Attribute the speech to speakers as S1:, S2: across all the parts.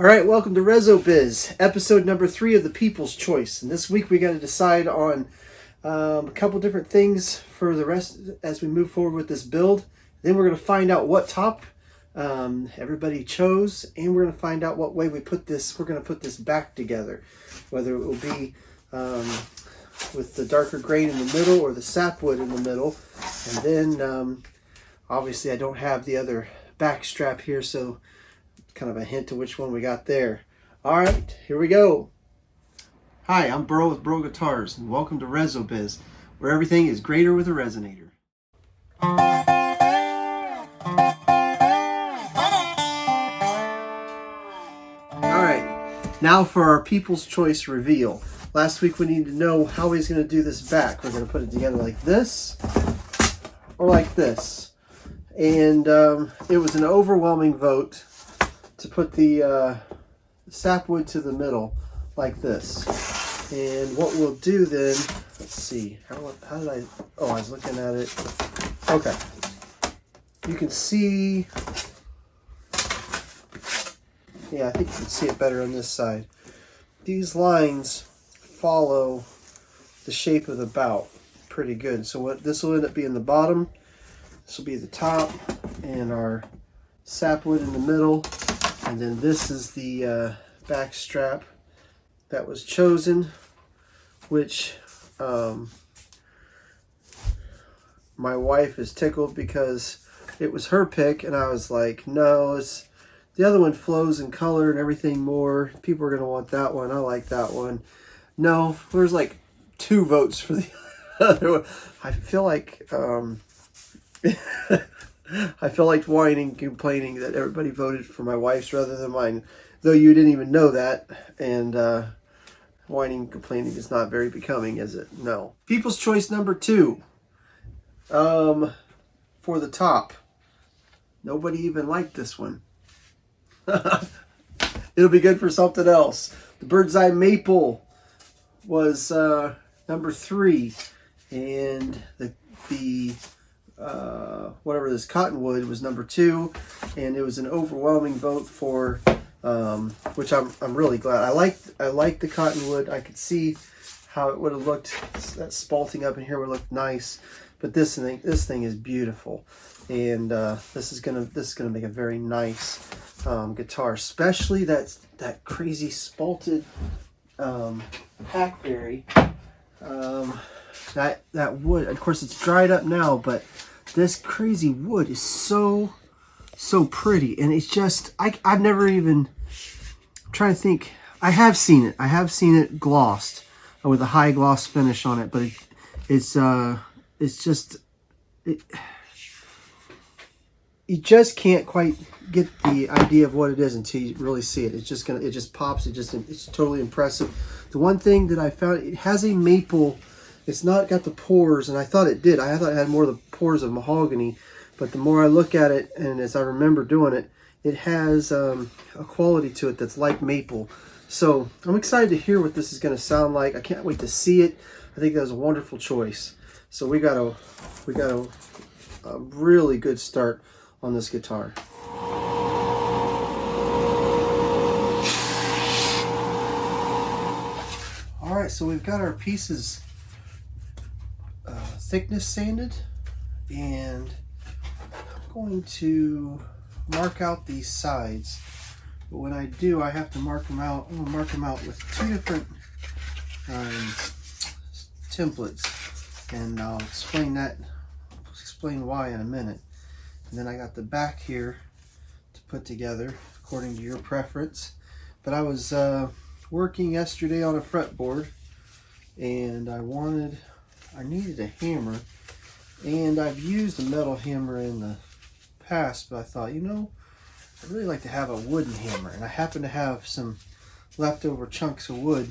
S1: All right, welcome to RezoBiz, episode number 3 of the People's Choice. And this week we got to decide on a couple different things for the rest as we move forward with this build. Then we're going to find out what top everybody chose, and we're going to find out what way we're going to put this back together. Whether it will be with the darker grain in the middle or the sapwood in the middle. And then obviously I don't have the other back strap here, so kind of a hint to which one we got there. All right, here we go. Hi, I'm Byrl with Byrl Guitars, and welcome to RezoBiz, where everything is greater with a resonator. All right, now for our People's Choice reveal. Last week we needed to know how he's going to do this back. We're going to put it together like this or like this. And it was an overwhelming vote to put the sapwood to the middle like this. And what we'll do then, let's see, how did I was looking at it. Okay. You can see, yeah, I think you can see it better on this side. These lines follow the shape of the bout pretty good. So what this will end up being the bottom, this will be the top, and our sapwood in the middle. And then this is the back strap that was chosen, which my wife is tickled because it was her pick, and I was like, no, the other one flows in color and everything more. People are going to want that one. I like that one. No, there's like 2 votes for the other one. I feel like I feel like whining and complaining that everybody voted for my wife's rather than mine, though you didn't even know that. And whining and complaining is not very becoming, is it? No. People's Choice number 2. For the top. Nobody even liked this one. It'll be good for something else. The Bird's Eye Maple was number 3. And the whatever this Cottonwood was number 2, and it was an overwhelming vote for which I'm really glad. I liked the Cottonwood. I could see how it would have looked. That spalting up in here would look nice, but this thing is beautiful, and this is gonna make a very nice guitar, especially that crazy spalted Hackberry. That wood, of course, it's dried up now, but this crazy wood is so pretty, and it's just I've never even, I'm trying to think. I have seen it glossed with a high gloss finish on it, but it's just you just can't quite get the idea of what it is until you really see it. It just pops. It's totally impressive. The one thing that I found, it has a maple. It's not got the pores, and I thought it did. I thought it had more of the pores of mahogany, but the more I look at it, and as I remember doing it, it has a quality to it that's like maple. So I'm excited to hear what this is going to sound like. I can't wait to see it. I think that was a wonderful choice. So we got a really good start on this guitar. All right, so we've got our pieces thickness sanded, and I'm going to mark out these sides. But when I do, I have to mark them out. I'm going to mark them out with 2 different templates, and I'll explain why in a minute. And then I got the back here to put together according to your preference. But I was working yesterday on a fretboard, and I needed a hammer, and I've used a metal hammer in the past, but I thought, I'd really like to have a wooden hammer, and I happen to have some leftover chunks of wood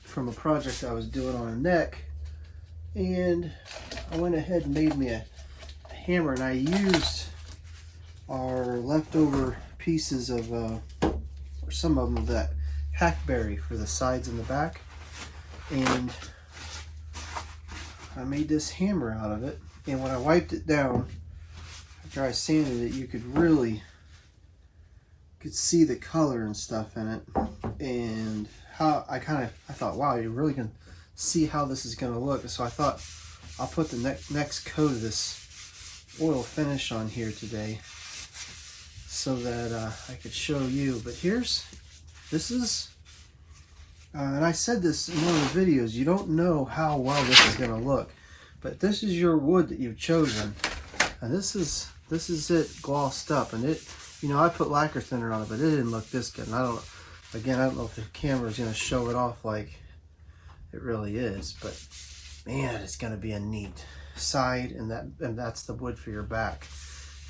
S1: from a project I was doing on a neck, and I went ahead and made me a hammer, and I used our leftover pieces of, or some of them of that Hackberry for the sides and the back, and I made this hammer out of it. And when I wiped it down after I sanded it, you could could see the color and stuff in it, and how I thought, wow, you really can see how this is going to look. So I thought I'll put the next coat of this oil finish on here today so that I could show you. But this is, and I said this in one of the videos, you don't know how well this is going to look, but this is your wood that you've chosen, and this is it glossed up, and it, you know, I put lacquer thinner on it, but it didn't look this good. And I don't know if the camera is going to show it off like it really is, but man, it's going to be a neat side, and that's the wood for your back.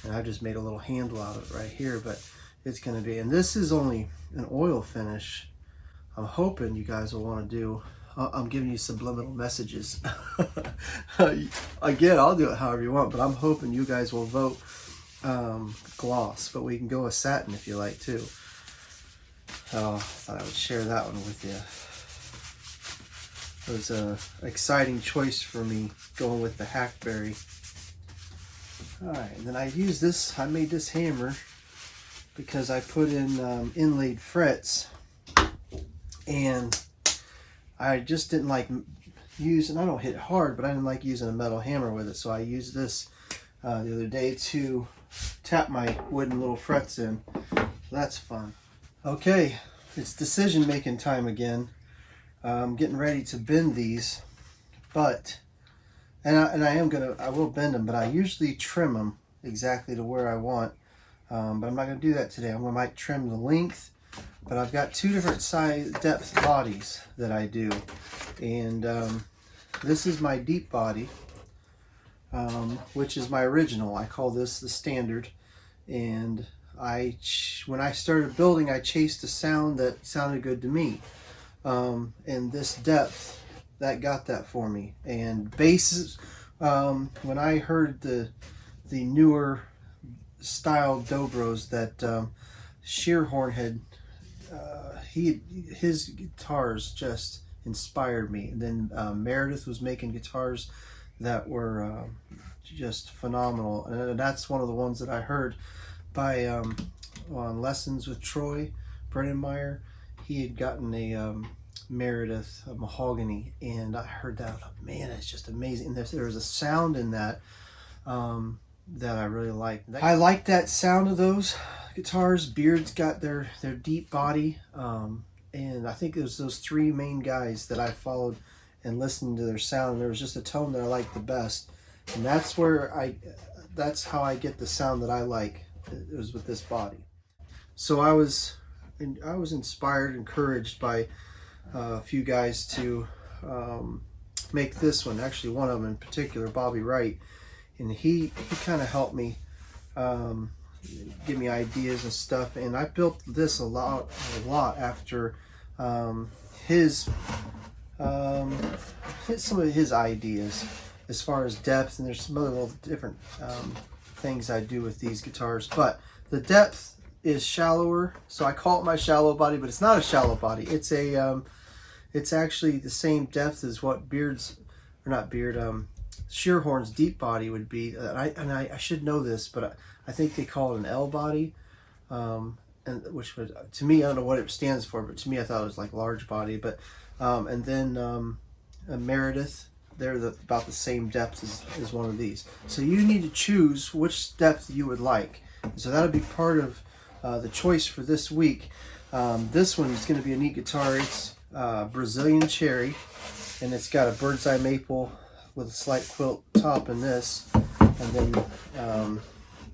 S1: And I just made a little handle out of it right here, but it's going to be, and this is only an oil finish. I'm hoping you guys will want to do, I'm giving you subliminal messages. Again, I'll do it however you want, but I'm hoping you guys will vote gloss, but we can go with satin if you like too. I thought I would share that one with you. It was an exciting choice for me, going with the Hackberry. Alright, and then I used this, I made this hammer because I put in inlaid frets, and I just didn't like using, I don't hit hard, but I didn't like using a metal hammer with it, so I used this the other day to tap my wooden little frets in. So that's fun. Okay, it's decision making time again. I'm getting ready to bend these, but I will bend them, but I usually trim them exactly to where I want. But I'm not going to do that today. I might trim the length, but I've got two different size depth bodies that I do, and this is my deep body, which is my original. I call this the standard, and when I started building, I chased a sound that sounded good to me, and this depth that got that for me. And basses, when I heard the newer style dobros that Shearhorn had, his guitars just inspired me. And then Meredith was making guitars that were just phenomenal, and that's one of the ones that I heard by on Lessons with Troy Brennenmeyer. He had gotten a Meredith, a Mahogany, and I heard that. I thought, man, it's just amazing. And there was a sound in that that I really liked. I like that sound of those guitars. Beard's got their deep body, and I think it was those three main guys that I followed and listened to their sound, and there was just a tone that I liked the best, and that's how I get the sound that I like. It was with this body. So I was inspired, encouraged by a few guys to make this one. Actually, one of them in particular, Bobby Wright, and he kind of helped me give me ideas and stuff. And I built this a lot after some of his ideas as far as depth. And there's some other little different things I do with these guitars, but the depth is shallower, so I call it my shallow body, but it's not a shallow body. It's a it's actually the same depth as what Shearhorn's deep body would be. I should know this, but I think they call it an L body, and which would, to me, I don't know what it stands for, but to me I thought it was like large body. But and then Meredith, they're about the same depth as one of these. So you need to choose which depth you would like. So that'll be part of the choice for this week. This one is going to be a neat guitar. It's Brazilian cherry, and it's got a bird's eye maple with a slight quilt top in this. And then,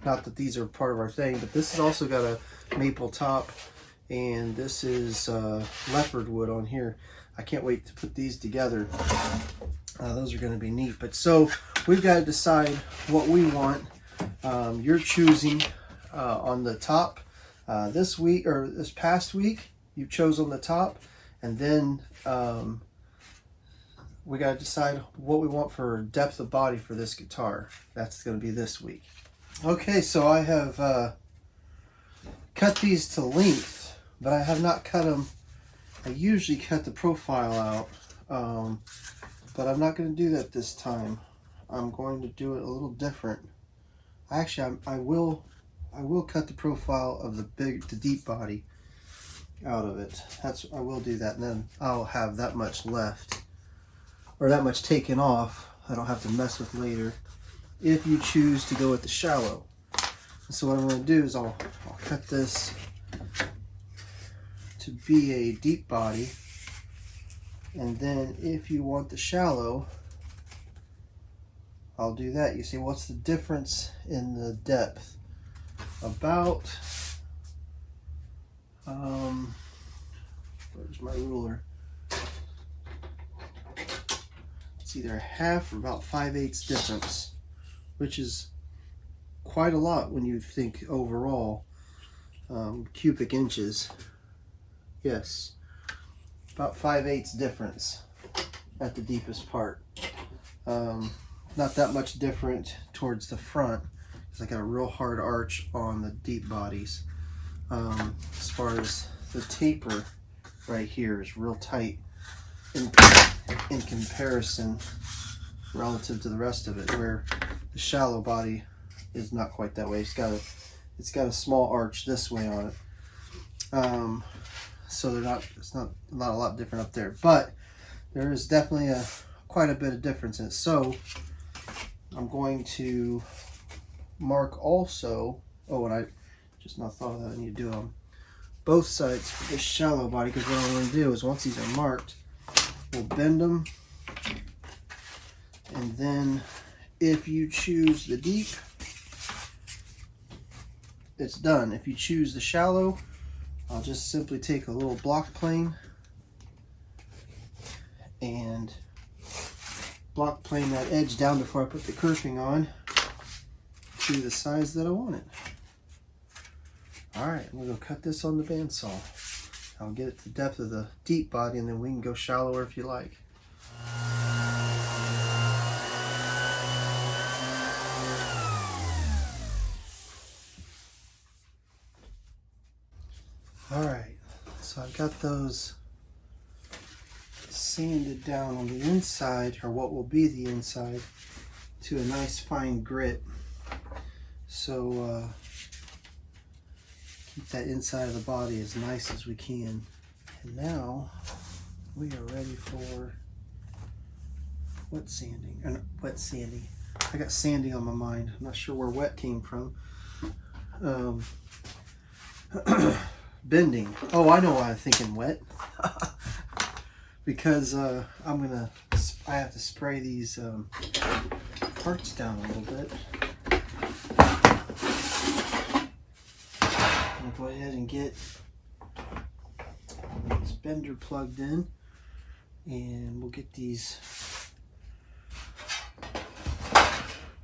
S1: not that these are part of our thing, but this has also got a maple top, and this is leopard wood on here. I can't wait to put these together. Those are going to be neat. But so we've got to decide what we want. You're choosing on the top. This week, or this past week, you chose on the top, and then we got to decide what we want for depth of body for this guitar. That's going to be this week. Okay, so I have cut these to length, but I have not cut them. I usually cut the profile out, but I'm not going to do that this time. I'm going to do it a little different. Actually, I will I will cut the profile of the deep body out of it. I will do that, and then I'll have that much left, or that much taken off. I don't have to mess with later if you choose to go with the shallow. So what I'm going to do is I'll cut this to be a deep body, and then if you want the shallow, I'll do that. You see, what's the difference in the depth? About where's my ruler? It's either half or about 5/8 difference, which is quite a lot when you think overall cubic inches. Yes, about 5/8 difference at the deepest part. Not that much different towards the front, because I got a real hard arch on the deep bodies. As far as the taper right here is real tight in comparison relative to the rest of it, where the shallow body is not quite that way. It's got a small arch this way on it. So it's not a lot different up there, but there is definitely quite a bit of difference in it. So I'm going to mark also, oh, and I just not thought of that, I need to do on both sides for this shallow body, because what I'm going to do is once these are marked, we'll bend them, and then if you choose the deep, it's done. If you choose the shallow, I'll just simply take a little block plane and block plane that edge down before I put the kerfing on to the size that I want it. Alright, I'm going to go cut this on the bandsaw. I'll get it to the depth of the deep body, and then we can go shallower if you like. Alright, so I've got those sanded down on the inside, or what will be the inside, to a nice fine grit. So keep that inside of the body as nice as we can. And now we are ready for wet sanding. Wet sanding. I got sanding on my mind. I'm not sure where wet came from. Bending. Oh, I know why I'm thinking wet. Because I have to spray these parts down a little bit. I'm going to go ahead and get this bender plugged in, and we'll get these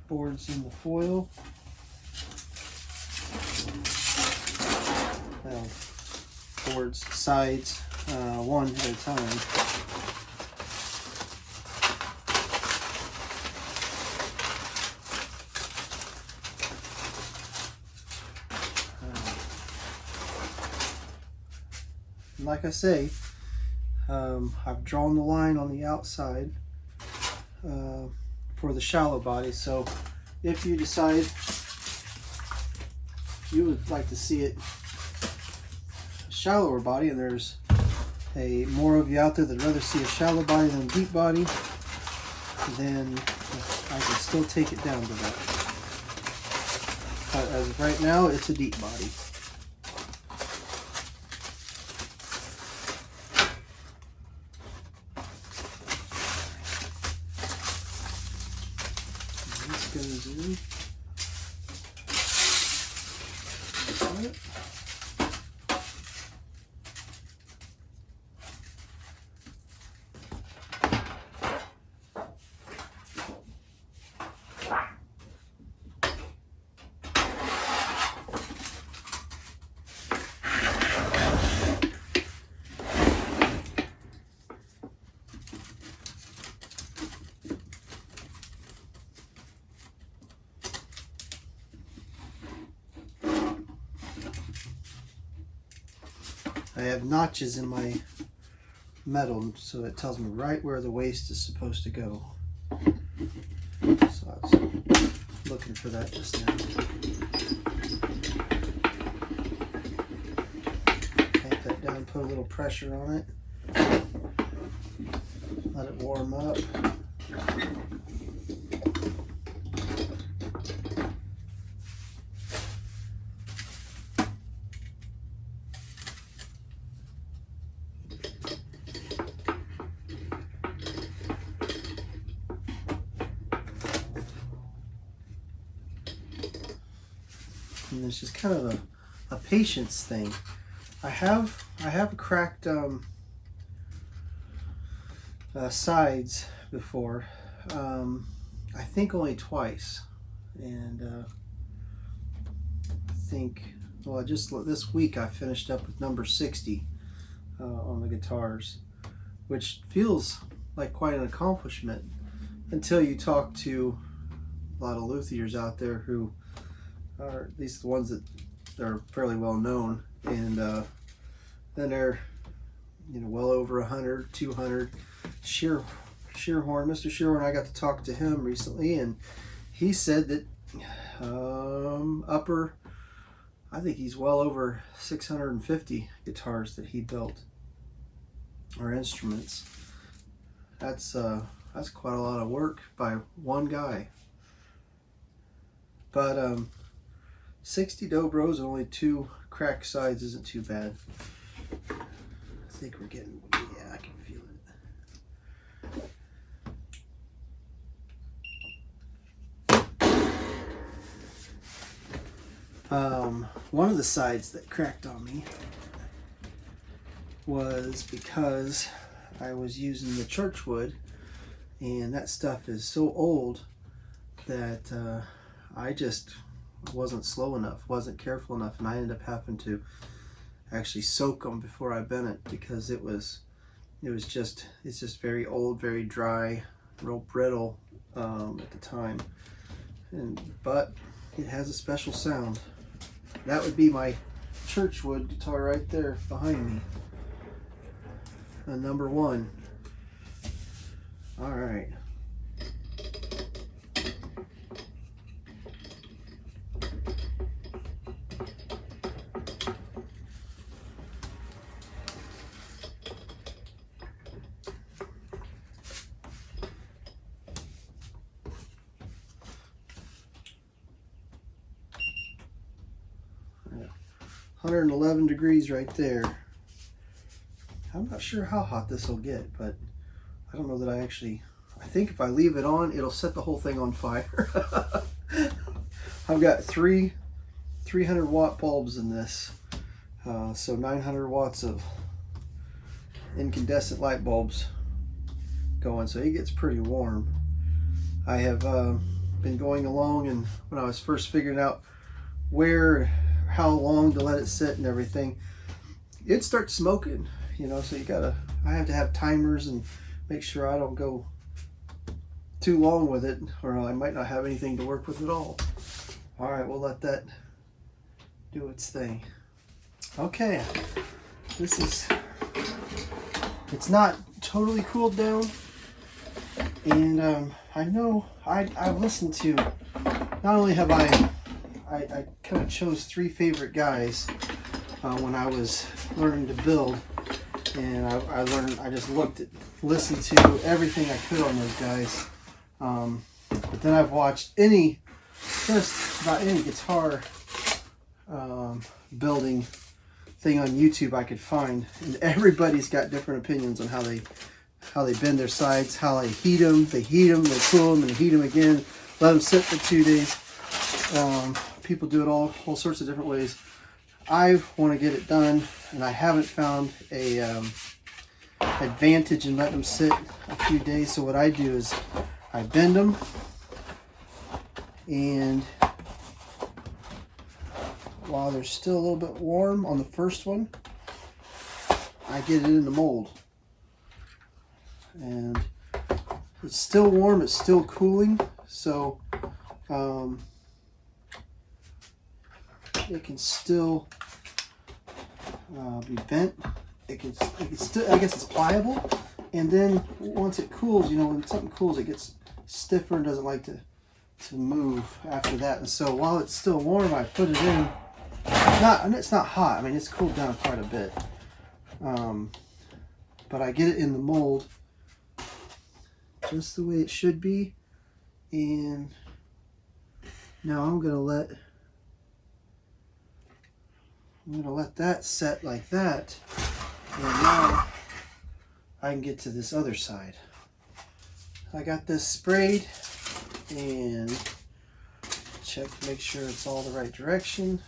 S1: boards in the foil. Well, boards, sides, one at a time. Like I say, I've drawn the line on the outside for the shallow body. So if you decide you would like to see it a shallower body, and there's more of you out there that'd rather see a shallow body than a deep body, then I can still take it down to that. But as of right now, it's a deep body. Goes in. I have notches in my metal, so it tells me right where the waste is supposed to go. So I was looking for that just now. put a little pressure on it. Let it warm up. And it's just kind of a patience thing. I have cracked sides before. I think only twice, and I think, well, just this week I finished up with number 60 on the guitars, which feels like quite an accomplishment until you talk to a lot of luthiers out there who are, at least the ones that are fairly well known, and then they're, you know, well over 100, 200. Shearhorn, Mr. Shearhorn, I got to talk to him recently, and he said that I think he's well over 650 guitars that he built, or instruments. That's quite a lot of work by one guy. But 60 dobros and only 2 cracked sides isn't too bad. I think we're getting, yeah, I can feel it. One of the sides that cracked on me was because I was using the church wood, and that stuff is so old that I just wasn't slow enough, wasn't careful enough, and I ended up having to actually soak them before I bent it, because it's just very old, very dry, real brittle at the time. But it has a special sound. That would be my church wood guitar right there behind me, number 1. All right. Yeah. 111 degrees right there. I'm not sure how hot this will get, but I don't know that I think if I leave it on, it'll set the whole thing on fire. I've got 3 300-watt bulbs in this, so 900 watts of incandescent light bulbs going, so it gets pretty warm. I have been going along, and when I was first figuring out how long to let it sit and everything, it starts smoking, you know, so I have to have timers and make sure I don't go too long with it, or I might not have anything to work with at all. All right, we'll let that do its thing. Okay, it's not totally cooled down, and I know I've listened to, not only have I kind of chose 3 favorite guys when I was learning to build, and I just listened to everything I could on those guys. But then I've watched just about any guitar building thing on YouTube I could find, and everybody's got different opinions on how they bend their sides, how they heat them, they cool them, and heat them again, let them sit for 2 days. People do it all sorts of different ways. I want to get it done, and I haven't found a advantage in letting them sit a few days. So what I do is I bend them, and while they're still a little bit warm on the first one, I get it in the mold, and it's still warm, it's still cooling, so it can still be bent. It can still, I guess it's pliable, and then once it cools, you know, when something cools, it gets stiffer and doesn't like to move after that. And so while it's still warm, I put it in. It's not hot. I mean, it's cooled down quite a bit, But I get it in the mold just the way it should be. And now I'm gonna let that set like that, and now I can get to this other side. I got this sprayed and check to make sure it's all the right direction.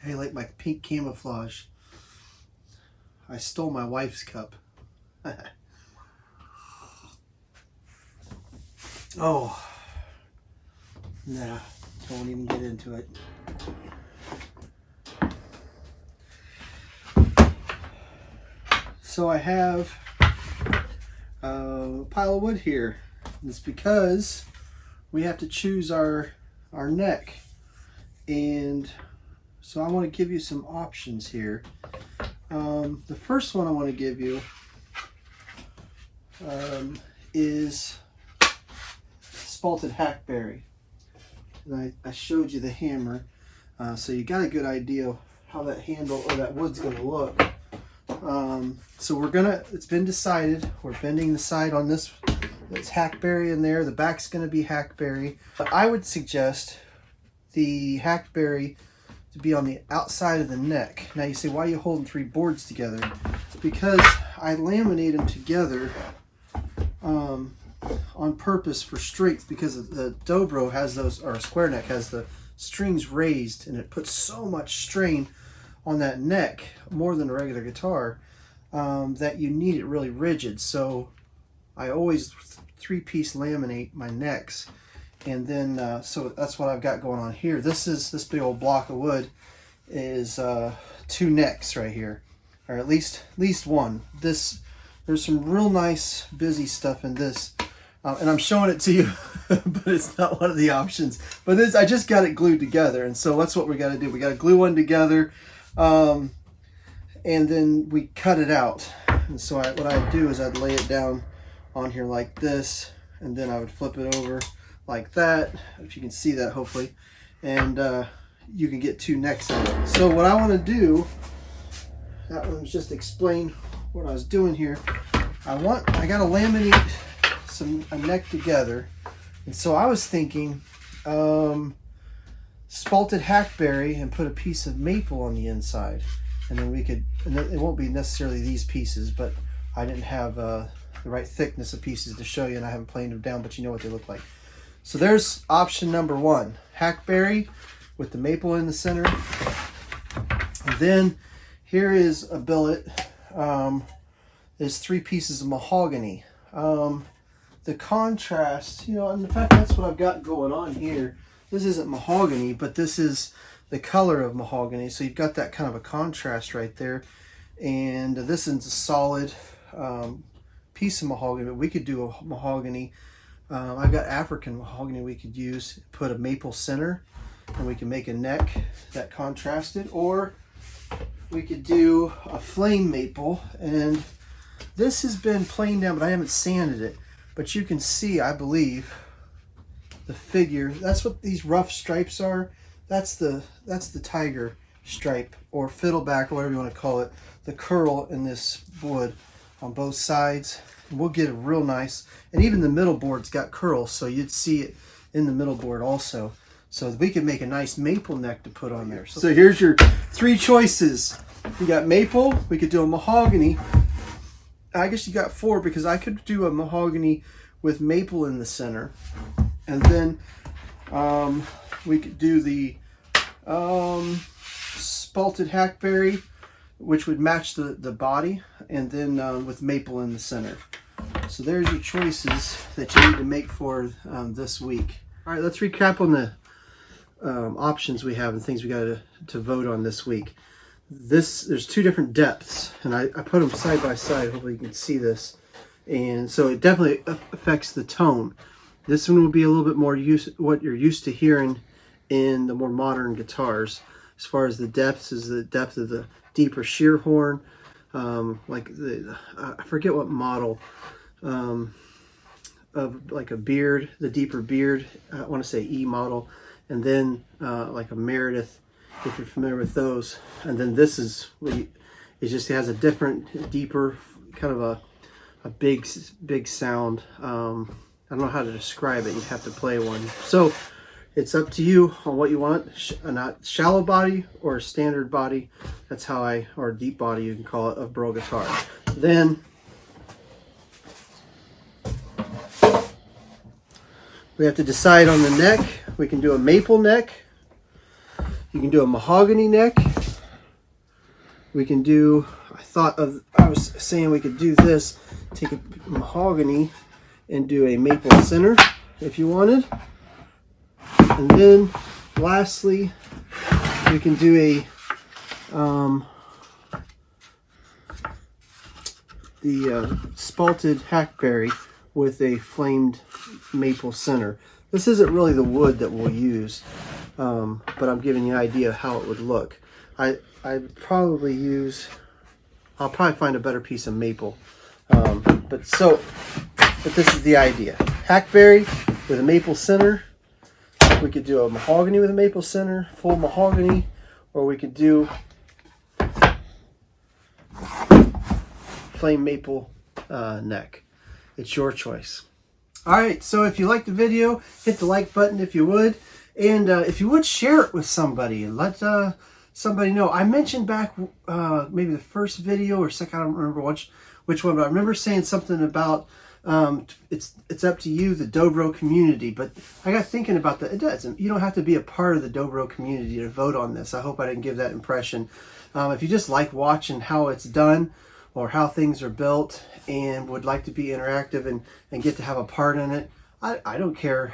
S1: Hey, like my pink camouflage. I stole my wife's cup. Oh, nah, don't even get into it. So I have a pile of wood here. It's because we have to choose our neck, and so I want to give you some options here. The first one I want to give you is Spalted Hackberry. And I showed you the hammer, so you got a good idea how that handle or that wood's going to look. So it's been decided, we're bending the side on this. It's Hackberry in there. The back's going to be Hackberry. But I would suggest the Hackberry to be on the outside of the neck. Now you say, why are you holding three boards together? Because I laminate them together on purpose for strength, because the dobro has those, or a square neck has the strings raised, and it puts so much strain on that neck, more than a regular guitar, that you need it really rigid. So I always three-piece laminate my necks. And then, so that's what I've got going on here. This big old block of wood is 2 necks right here, or at least one. There's some real nice busy stuff in this, and I'm showing it to you, but it's not one of the options. But I just got it glued together, and so that's what we got to do. We got to glue one together, and then we cut it out. And so what I'd do is I'd lay it down on here like this, and then I would flip it over like that, if you can see that hopefully, and you can get 2 necks out of it. So what I want to do, that one was just explain what I was doing here. I got to laminate a neck together, and so I was thinking Spalted Hackberry and put a piece of maple on the inside, and then it won't be necessarily these pieces, but I didn't have the right thickness of pieces to show you, and I haven't planed them down, but you know what they look like. So there's option number 1, Hackberry with the maple in the center. And then here is a billet. There's 3 pieces of mahogany. The contrast, and in fact that's what I've got going on here. This isn't mahogany, but this is the color of mahogany. So you've got that kind of a contrast right there. And this is a solid piece of mahogany, but we could do a mahogany. I've got African mahogany we could use, put a maple center, and we can make a neck that contrasted, or we could do a flame maple. And this has been planed down, but I haven't sanded it. But you can see, I believe, the figure. That's what these rough stripes are. That's the tiger stripe, or fiddleback, or whatever you want to call it. The curl in this wood on both sides. We'll get it real nice. And even the middle board's got curls, so you'd see it in the middle board also. So we could make a nice maple neck to put on there. So here's your 3 choices. You got maple, we could do a mahogany. I guess you got 4 because I could do a mahogany with maple in the center. And then we could do the Spalted Hackberry, which would match the body, and then with maple in the center. So there's your choices that you need to make for this week. All right, let's recap on the options we have and things we got to vote on this week. There's 2 different depths, and I put them side by side. Hopefully you can see this. And so it definitely affects the tone. This one will be a little bit more what you're used to hearing in the more modern guitars. As far as the depths, is the depth of the deeper shear horn, like I forget what model of like a beard, the deeper beard. I want to say E model, and then like a Meredith, if you're familiar with those. And then this is it just has a different, deeper, kind of a big sound. I don't know how to describe it. You have to play one. So it's up to you on what you want. Not shallow body or a standard body. That's how or deep body, you can call it, of Byrl guitar. Then we have to decide on the neck. We can do a maple neck. You can do a mahogany neck. We can do, I was saying we could do this, take a mahogany and do a maple center if you wanted. And then lastly, we can do a the Spalted Hackberry with a flamed maple center. This isn't really the wood that we'll use, but I'm giving you an idea of how it would look. I'll probably find a better piece of maple. But this is the idea. Hackberry with a maple center. We could do a mahogany with a maple center, full mahogany, or we could do flame maple neck. It's your choice. Alright, so if you liked the video, hit the like button if you would. And if you would, share it with somebody and let somebody know. I mentioned back maybe the first video or second, I don't remember which one, but I remember saying something about it's up to you, the dobro community. But I got thinking about that. It doesn't. You don't have to be a part of the dobro community to vote on this. I hope I didn't give that impression. If you just like watching how it's done or how things are built and would like to be interactive and get to have a part in it, I don't care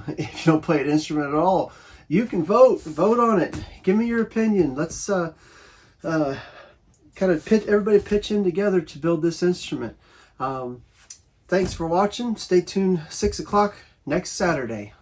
S1: if you don't play an instrument at all. You can vote on it. Give me your opinion. Let's kind of everybody pitch in together to build this instrument. Thanks for watching. Stay tuned 6 o'clock next Saturday.